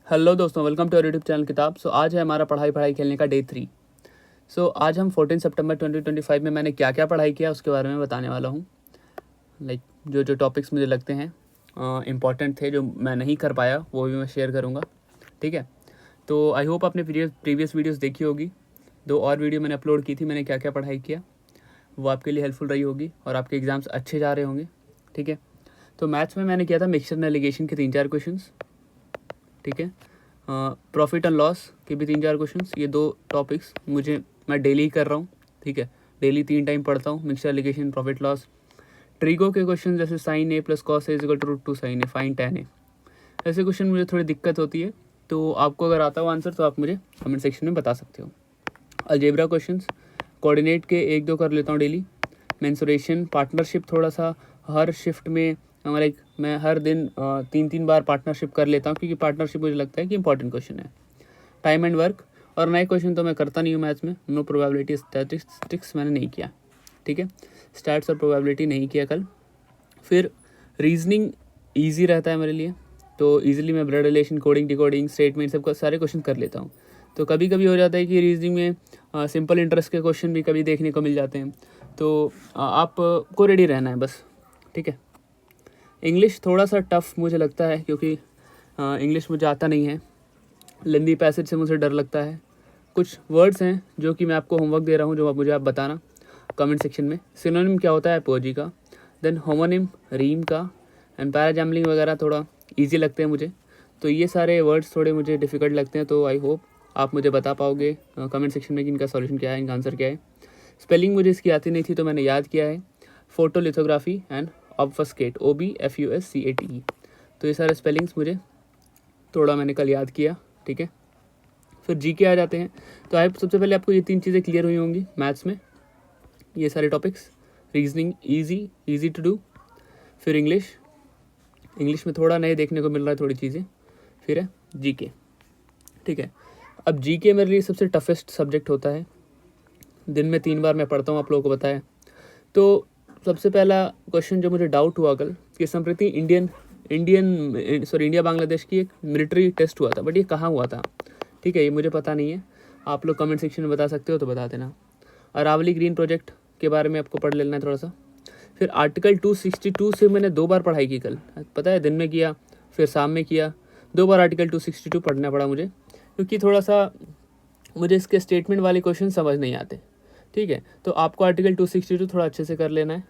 Hello दोस्तों, welcome to YouTube channel किताब। आज है हमारा पढ़ाई खेलने का डे 3। आज हम 14 सितंबर 2025 में मैंने क्या क्या पढ़ाई किया उसके बारे में बताने वाला हूँ। जो जो टॉपिक्स मुझे लगते हैं इम्पॉर्टेंट थे, जो मैं नहीं कर पाया, वो भी मैं शेयर करूँगा। ठीक है, तो आई होप आपने प्रीवियस वीडियोज़ देखी होगी। 2 और वीडियो मैंने अपलोड की थी, मैंने क्या क्या पढ़ाई किया, वो आपके लिए हेल्पफुल रही होगी और आपके एग्ज़ाम्स अच्छे जा रहे होंगे। ठीक है, तो मैथ्स में मैंने किया था मिक्सचर नेविगेशन के 3-4 क्वेश्चन। ठीक है, प्रॉफिट एंड लॉस के भी 3-4 क्वेश्चंस। ये 2 टॉपिक्स मैं डेली कर रहा हूँ। ठीक है, डेली 3 टाइम पढ़ता हूँ, mixture alligation, profit loss. Trigo के क्वेश्चन जैसे sine A plus cos A is equal to root 2 sine A, fine tan A, ऐसे क्वेश्चन मुझे थोड़ी दिक्कत होती है। तो आपको अगर आता हो आंसर तो आप मुझे कमेंट सेक्शन में बता सकते हो। अलजेब्रा क्वेश्चंस, कोऑर्डिनेट के 1-2 कर लेता हूँ डेली। मेंसुरेशन, पार्टनरशिप थोड़ा सा हर शिफ्ट में मैं हर दिन 3-3 बार पार्टनरशिप कर लेता हूँ, क्योंकि पार्टनरशिप मुझे लगता है कि इंपॉर्टेंट क्वेश्चन है। टाइम एंड वर्क और नए क्वेश्चन तो मैं करता नहीं हूँ मैथ्स में। नो प्रोबेबिलिटी स्टैटिस्टिक्स मैंने नहीं किया। ठीक है, स्टैट्स और प्रोबेबिलिटी नहीं किया कल। फिर रीजनिंग ईजी रहता है मेरे लिए, तो ईजिली मैं blood relation, coding, decoding, statement, सबका सारे क्वेश्चन कर लेता हूँ। तो कभी कभी हो जाता है कि रीजनिंग में सिंपल इंटरेस्ट के क्वेश्चन भी कभी देखने को मिल जाते हैं, तो आपको रेडी रहना है बस। ठीक है, इंग्लिश थोड़ा सा टफ़ मुझे लगता है, क्योंकि इंग्लिश मुझे आता नहीं है। लेंदी पैसेज से मुझे डर लगता है। कुछ वर्ड्स हैं जो कि मैं आपको होमवर्क दे रहा हूँ, जो मुझे आप बताना कमेंट सेक्शन में। सिनोनिम क्या होता है पोएजी का, देन होमोनिम रीम का, एंड पैराजैम्बलिंग वगैरह थोड़ा इजी लगते हैं मुझे। तो ये सारे वर्ड्स थोड़े मुझे डिफ़िकल्ट लगते हैं, तो आई होप आप मुझे बता पाओगे कमेंट सेक्शन में कि इनका सॉल्यूशन क्या है, इनका आंसर क्या है। स्पेलिंग मुझे इसकी आती नहीं थी, तो मैंने याद किया है। Photolithography and obfuscate, OBFUSCATE। तो ये सारे स्पेलिंग्स मुझे थोड़ा मैंने कल याद किया। ठीक है, फिर जीके आ जाते हैं। तो आई सबसे पहले आपको ये 3 चीज़ें क्लियर हुई होंगी मैथ्स में, ये सारे topics. Reasoning easy to do. फिर इंग्लिश में थोड़ा नए देखने को मिल रहा है, थोड़ी चीज़ें। फिर है जीके। ठीक है, अब जीके मेरे लिए सबसे टफेस्ट सब्जेक्ट होता है। दिन में 3 बार मैं पढ़ता हूँ, आप लोगों को बताया। तो सबसे पहला क्वेश्चन जो मुझे डाउट हुआ कल कि समृति इंडिया बांग्लादेश की एक मिलिट्री टेस्ट हुआ था, बट ये कहाँ हुआ था? ठीक है, ये मुझे पता नहीं है, आप लोग कमेंट सेक्शन में बता सकते हो तो बता देना। अरावली ग्रीन प्रोजेक्ट के बारे में आपको पढ़ लेना है थोड़ा सा। फिर आर्टिकल 262 से मैंने 2 बार पढ़ाई की कल, पता है, दिन में किया, फिर शाम में किया। 2 बार आर्टिकल 262 पढ़ना पड़ा मुझे, क्योंकि थोड़ा सा मुझे इसके स्टेटमेंट वाले क्वेश्चन समझ नहीं आते। ठीक है, तो आपको आर्टिकल 262 थोड़ा अच्छे से कर लेना है।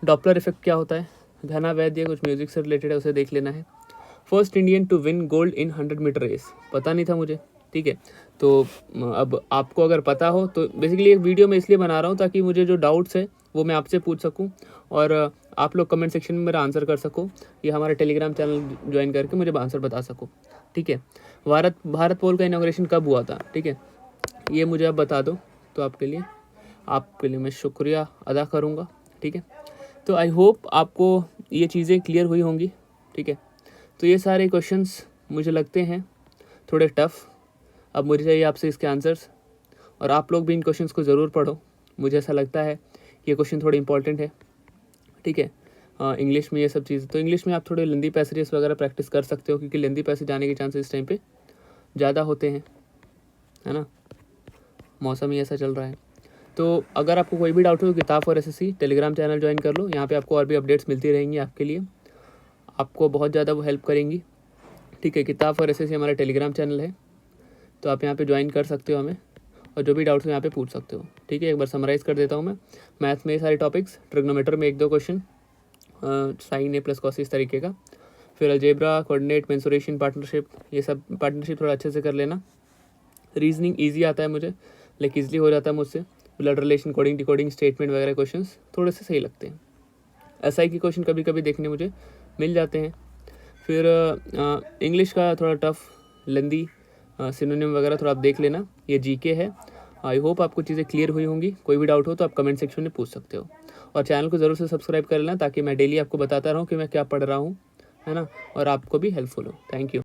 डॉपलर इफेक्ट क्या होता है, घना वैद्य कुछ म्यूजिक से रिलेटेड है, उसे देख लेना है। First Indian to win gold in 100 meter race, पता नहीं था मुझे। ठीक है, तो अब आपको अगर पता हो तो बेसिकली एक वीडियो मैं इसलिए बना रहा हूँ ताकि मुझे जो डाउट्स है वो मैं आपसे पूछ सकूँ, और आप लोग कमेंट सेक्शन में मेरा आंसर कर सको, या हमारा टेलीग्राम चैनल ज्वाइन करके मुझे आंसर बता सको। ठीक है, भारत पोल का इनॉग्रेशन कब हुआ था? ठीक है, ये मुझे आप बता दो, तो आपके लिए मैं शुक्रिया अदा करूँगा। ठीक है, तो आई होप आपको ये चीज़ें क्लियर हुई होंगी। ठीक है, तो ये सारे क्वेश्चंस मुझे लगते हैं थोड़े टफ़। अब मुझे चाहिए आपसे इसके आंसर्स, और आप लोग भी इन क्वेश्चंस को ज़रूर पढ़ो। मुझे ऐसा लगता है कि ये क्वेश्चन थोड़े इंपॉर्टेंट है। ठीक है, इंग्लिश में ये सब चीज़, तो इंग्लिश में आप थोड़े लेंदी पैसेजेस वगैरह प्रैक्टिस कर सकते हो, क्योंकि लेंदी पैसेज आने के चांसेस इस टाइम पे ज़्यादा होते हैं, है ना, मौसम ही ऐसा चल रहा है। तो अगर आपको कोई भी डाउट हो, किताब for SSC Telegram channel join कर लो, यहाँ पे आपको और भी अपडेट्स मिलती रहेंगी आपके लिए, आपको बहुत ज़्यादा वो हेल्प करेंगी। ठीक है, किताब फॉर एसएससी हमारा टेलीग्राम चैनल है, तो आप यहाँ पे ज्वाइन कर सकते हो हमें, और जो भी डाउट्स हो यहाँ पे पूछ सकते हो। ठीक है, एक बार समराइज़ कर देता हूँ मैं। मैथ्स में ये सारे टॉपिक्स, ट्रिग्नोमेटर में 1-2 question, sign A plus cos इस तरीके का। फिर अलजेब्रा, कोऑर्डिनेट, मेंसुरेशन, पार्टनरशिप, ये सब पार्टनरशिप थोड़ा अच्छे से कर लेना। रीजनिंग ईजी आता है मुझे, लाइक ईजिली हो जाता है मुझसे। Blood relation, coding, decoding, statement वगैरह क्वेश्चंस थोड़े से सही लगते हैं। एसआई के क्वेश्चन कभी कभी देखने मुझे मिल जाते हैं। फिर इंग्लिश का थोड़ा टफ, लेंदी, सिनोनिम वगैरह थोड़ा आप देख लेना। ये जीके है। आई होप आपको चीज़ें क्लियर हुई होंगी। कोई भी डाउट हो तो आप कमेंट सेक्शन में पूछ सकते हो, और चैनल को ज़रूर से सब्सक्राइब कर लेना, ताकि मैं डेली आपको बताता रहूँ कि मैं क्या पढ़ रहा हूँ, है ना, और आपको भी हेल्पफुल हो। Thank you.